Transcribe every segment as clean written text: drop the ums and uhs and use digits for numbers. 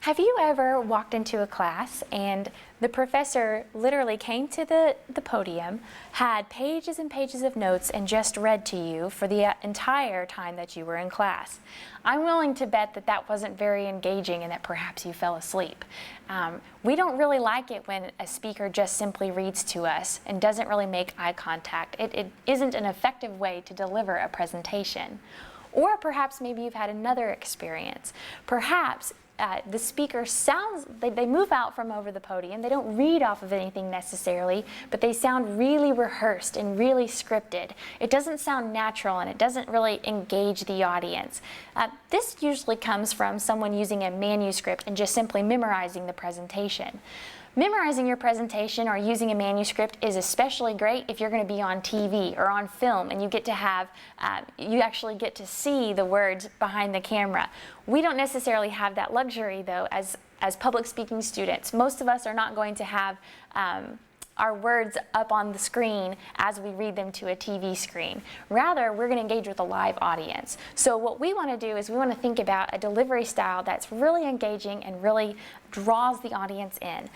Have you ever walked into a class and the professor literally came to the podium, had pages and pages of notes, and just read to you for the entire time that you were in class? I'm willing to bet that that wasn't very engaging and that perhaps you fell asleep. We don't really like it when a speaker just simply reads to us and doesn't really make eye contact. It isn't an effective way to deliver a presentation. Or perhaps maybe you've had another experience. Perhaps the speaker sounds, they move out from over the podium. They don't read off of anything necessarily, but they sound really rehearsed and really scripted. It doesn't sound natural and it doesn't really engage the audience. This usually comes from someone using a manuscript and just simply memorizing the presentation. Memorizing your presentation or using a manuscript is especially great if you're going to be on TV or on film and you get to have, you actually get to see the words behind the camera. We don't necessarily have that luxury though as public speaking students. Most of us are not going to have our words up on the screen as we read them to a TV screen. Rather, we're going to engage with a live audience. So what we want to do is we want to think about a delivery style that's really engaging and really draws the audience in.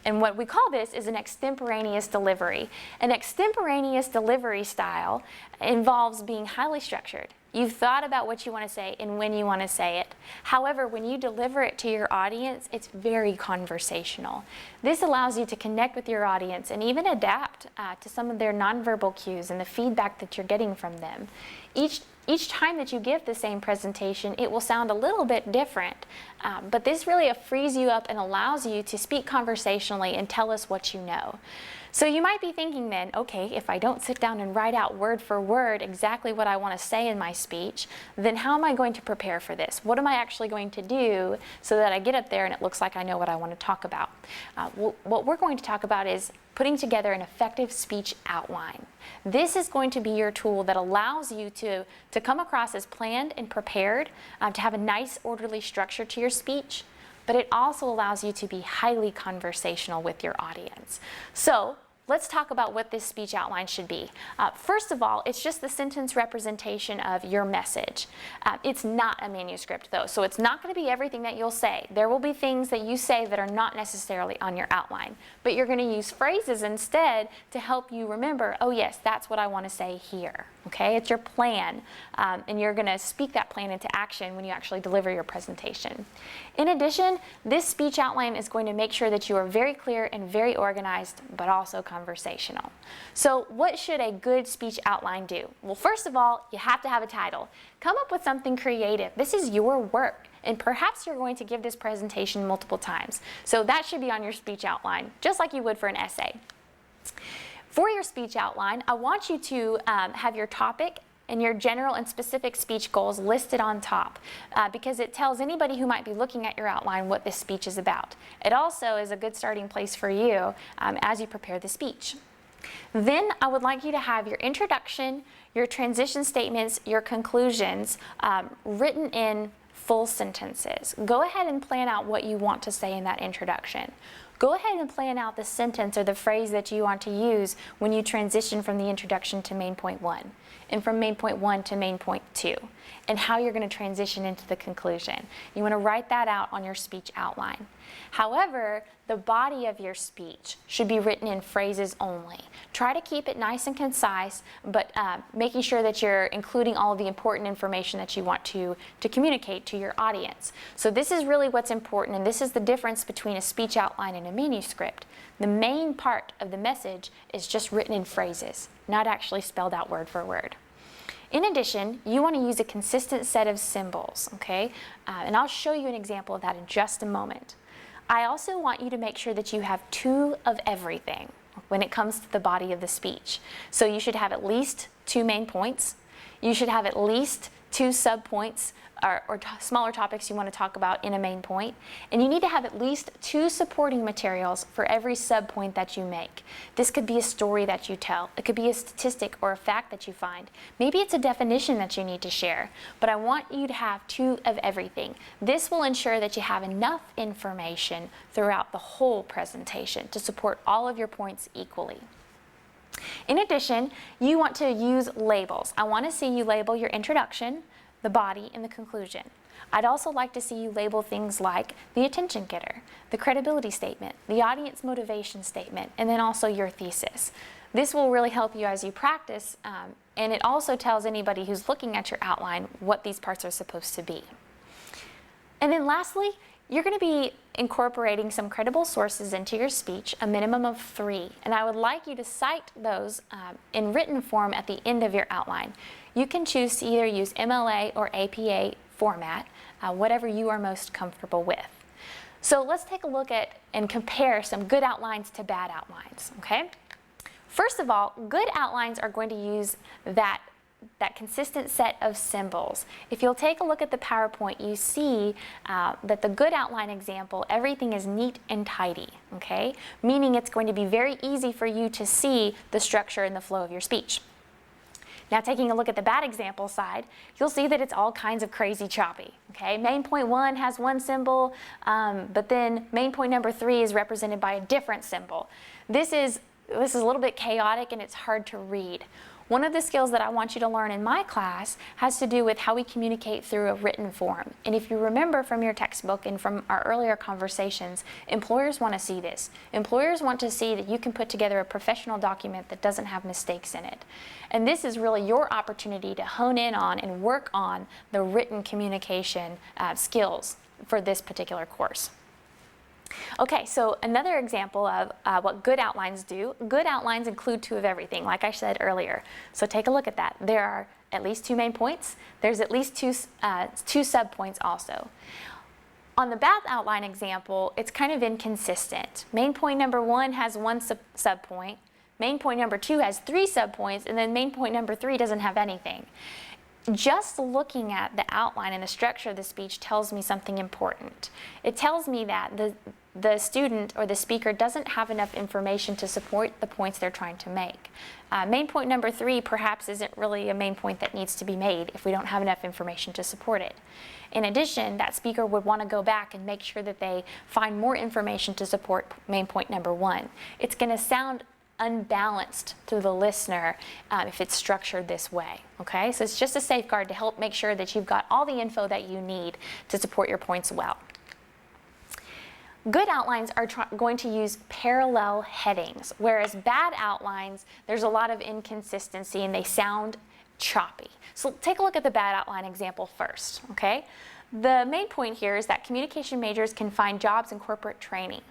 And what we call this is an extemporaneous delivery. An extemporaneous delivery style involves being highly structured. You've thought about what you want to say and when you want to say it. However, when you deliver it to your audience, it's very conversational. This allows you to connect with your audience and even adapt to some of their nonverbal cues and the feedback that you're getting from them. Each time that you give the same presentation, it will sound a little bit different, but this really frees you up and allows you to speak conversationally and tell us what you know. So you might be thinking then, okay, if I don't sit down and write out word for word exactly what I want to say in my speech, then how am I going to prepare for this? What am I actually going to do so that I get up there and it looks like I know what I want to talk about? What we're going to talk about is putting together an effective speech outline. This is going to be your tool that allows you to come across as planned and prepared, to have a nice orderly structure to your speech, but it also allows you to be highly conversational with your audience. So let's talk about what this speech outline should be. First of all, it's just the sentence representation of your message. It's not a manuscript though, so it's not going to be everything that you'll say. There will be things that you say that are not necessarily on your outline, but you're going to use phrases instead to help you remember, oh yes, that's what I want to say here. Okay, it's your plan, and you're going to speak that plan into action when you actually deliver your presentation. In addition, this speech outline is going to make sure that you are very clear and very organized, but also conversational. So what should a good speech outline do? Well, first of all, you have to have a title. Come up with something creative. This is your work, and perhaps you're going to give this presentation multiple times. So that should be on your speech outline, just like you would for an essay. For your speech outline, I want you to have your topic and your general and specific speech goals listed on top because it tells anybody who might be looking at your outline what this speech is about. It also is a good starting place for you as you prepare the speech. Then I would like you to have your introduction, your transition statements, your conclusions written in full sentences. Go ahead and plan out what you want to say in that introduction. Go ahead and plan out the sentence or the phrase that you want to use when you transition from the introduction to main point 1 and from main point 1 to main point 2 and how you're going to transition into the conclusion. You want to write that out on your speech outline. However, the body of your speech should be written in phrases only. Try to keep it nice and concise, but making sure that you're including all of the important information that you want to communicate to your audience. So this is really what's important, and this is the difference between a speech outline and a manuscript. The main part of the message is just written in phrases, not actually spelled out word for word. In addition, you want to use a consistent set of symbols, okay? And I'll show you an example of that in just a moment. I also want you to make sure that you have 2 of everything when it comes to the body of the speech. So you should have at least 2 main points. You should have at least 2 subpoints or smaller topics you want to talk about in a main point. And you need to have at least 2 supporting materials for every subpoint that you make. This could be a story that you tell. It could be a statistic or a fact that you find. Maybe it's a definition that you need to share. But I want you to have 2 of everything. This will ensure that you have enough information throughout the whole presentation to support all of your points equally. In addition, you want to use labels. I want to see you label your introduction, the body, and the conclusion. I'd also like to see you label things like the attention getter, the credibility statement, the audience motivation statement, and then also your thesis. This will really help you as you practice, and it also tells anybody who's looking at your outline what these parts are supposed to be. And then lastly, you're going to be incorporating some credible sources into your speech, a minimum of 3, and I would like you to cite those in written form at the end of your outline. You can choose to either use MLA or APA format, whatever you are most comfortable with. So let's take a look at and compare some good outlines to bad outlines, okay? First of all, good outlines are going to use that consistent set of symbols. If you'll take a look at the PowerPoint, you see that the good outline example, everything is neat and tidy, okay? Meaning it's going to be very easy for you to see the structure and the flow of your speech. Now taking a look at the bad example side, you'll see that it's all kinds of crazy choppy, okay? Main point 1 has one symbol, but then main point number 3 is represented by a different symbol. This is a little bit chaotic and it's hard to read. One of the skills that I want you to learn in my class has to do with how we communicate through a written form. And if you remember from your textbook and from our earlier conversations, employers want to see this. Employers want to see that you can put together a professional document that doesn't have mistakes in it. And this is really your opportunity to hone in on and work on the written communication skills for this particular course. Okay, so another example of what good outlines do. Good outlines include 2 of everything, like I said earlier. So take a look at that. There are at least 2 main points. There's at least 2 subpoints also. On the bad outline example, it's kind of inconsistent. Main point number 1 has 1 subpoint. Main point number 2 has 3 subpoints, and then main point number 3 doesn't have anything. Just looking at the outline and the structure of the speech tells me something important. It tells me that the student or the speaker doesn't have enough information to support the points they're trying to make. Main point number 3 perhaps isn't really a main point that needs to be made if we don't have enough information to support it. In addition, that speaker would want to go back and make sure that they find more information to support main point number 1. It's going to sound unbalanced to the listener if it's structured this way, okay? So it's just a safeguard to help make sure that you've got all the info that you need to support your points well. Good outlines are going to use parallel headings, whereas bad outlines, there's a lot of inconsistency and they sound choppy. So take a look at the bad outline example first, okay? The main point here is that communication majors can find jobs in corporate training.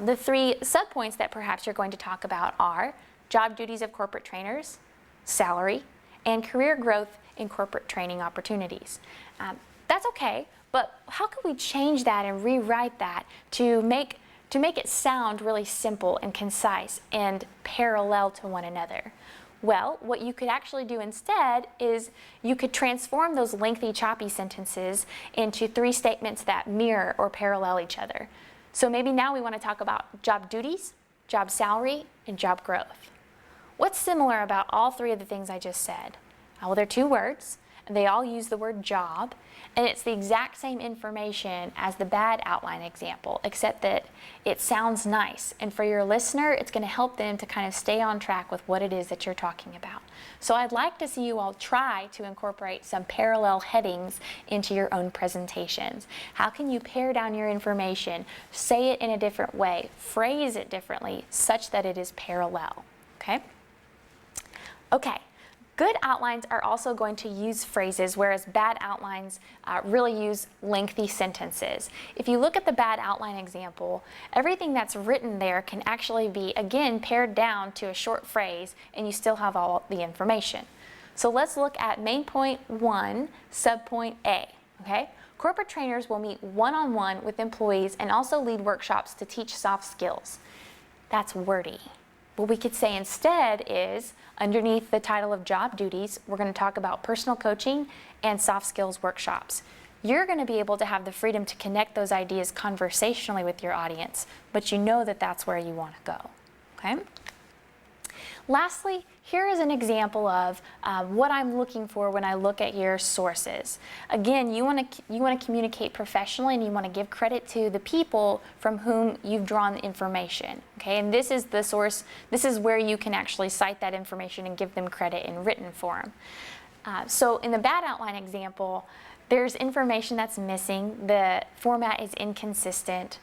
The 3 subpoints that perhaps you're going to talk about are job duties of corporate trainers, salary, and career growth in corporate training opportunities. That's okay, but how can we change that and rewrite that to make it sound really simple and concise and parallel to one another? Well, what you could actually do instead is you could transform those lengthy, choppy sentences into 3 statements that mirror or parallel each other. So maybe now we want to talk about job duties, job salary, and job growth. What's similar about all 3 of the things I just said? Well, they're 2 words, and they all use the word job, and it's the exact same information as the bad outline example, except that it sounds nice. And for your listener, it's going to help them to kind of stay on track with what it is that you're talking about. So I'd like to see you all try to incorporate some parallel headings into your own presentations. How can you pare down your information, say it in a different way, phrase it differently, such that it is parallel, okay? Okay. Good outlines are also going to use phrases, whereas bad outlines really use lengthy sentences. If you look at the bad outline example, everything that's written there can actually be, again, pared down to a short phrase, and you still have all the information. So let's look at main point 1, subpoint A, okay? Corporate trainers will meet one-on-one with employees and also lead workshops to teach soft skills. That's wordy. What we could say instead is, underneath the title of job duties, we're going to talk about personal coaching and soft skills workshops. You're going to be able to have the freedom to connect those ideas conversationally with your audience, but you know that that's where you want to go, okay? Lastly, here is an example of what I'm looking for when I look at your sources. Again, you want to communicate professionally, and you want to give credit to the people from whom you've drawn the information. Okay, and this is the source. This is where you can actually cite that information and give them credit in written form. So in the bad outline example, there's information that's missing, the format is inconsistent,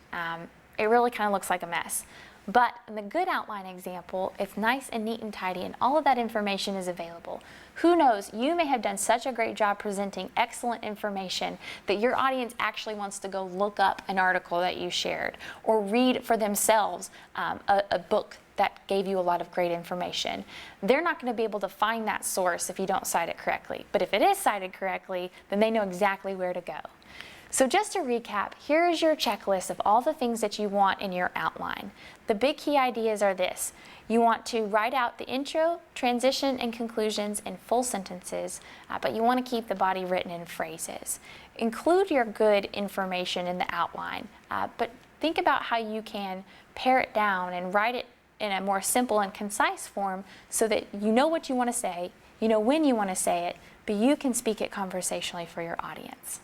it really kind of looks like a mess. But in the good outline example, it's nice and neat and tidy and all of that information is available. Who knows, you may have done such a great job presenting excellent information that your audience actually wants to go look up an article that you shared or read for themselves a book that gave you a lot of great information. They're not going to be able to find that source if you don't cite it correctly. But if it is cited correctly, then they know exactly where to go. So just to recap, here is your checklist of all the things that you want in your outline. The big key ideas are this. You want to write out the intro, transition, and conclusions in full sentences, but you want to keep the body written in phrases. Include your good information in the outline, but think about how you can pare it down and write it in a more simple and concise form so that you know what you want to say, you know when you want to say it, but you can speak it conversationally for your audience.